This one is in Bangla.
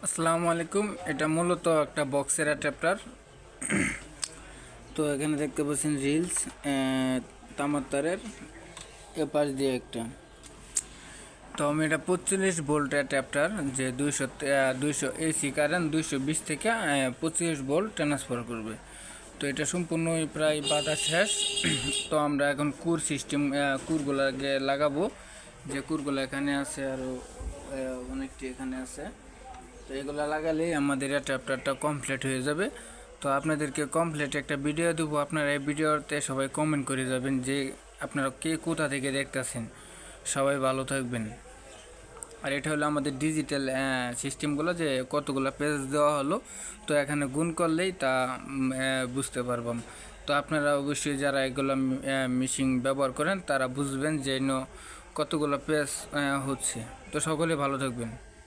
আসসালামু আলাইকুম। এটা মূলত একটা বক্সের অ্যাডাপ্টার। তো এখানে দেখতে পাচ্ছেন রিলস তামার তারের এপাশ দিয়ে একটা। তো আমি এটা 45 ভোল্ট অ্যাডাপ্টার, যে 200 এসি কারেন্ট 220 থেকে 25 ভোল্ট ট্রান্সফার করবে। তো এটা সম্পূর্ণই প্রায় বাঁধা শেষ। তো আমরা এখন কুর সিস্টেম কুরগুলাকে লাগাবো, যে কুরগুলো এখানে আছে, আরও অনেকটি এখানে আছে। তো এগুলো লাগালেই আমাদের অ্যাডাপ্টারটা কমপ্লিট হয়ে যাবে। তো আপনাদেরকে কমপ্লিট একটা ভিডিও দেবো, আপনারা এই ভিডিওতে সবাই কমেন্ট করে যাবেন যে আপনারা কে কোথা থেকে দেখতেছেন। সবাই ভালো থাকবেন। আর এটা হলো আমাদের ডিজিটাল সিস্টেমগুলো, যে কতগুলো পেজ দেওয়া হলো, তো এখানে গুণ করলেই তা বুঝতে পারবাম। তো আপনারা অবশ্যই যারা এগুলো মেশিন ব্যবহার করেন তারা বুঝবেন যে কতগুলো পেজ হচ্ছে। তো সকলে ভালো থাকবেন।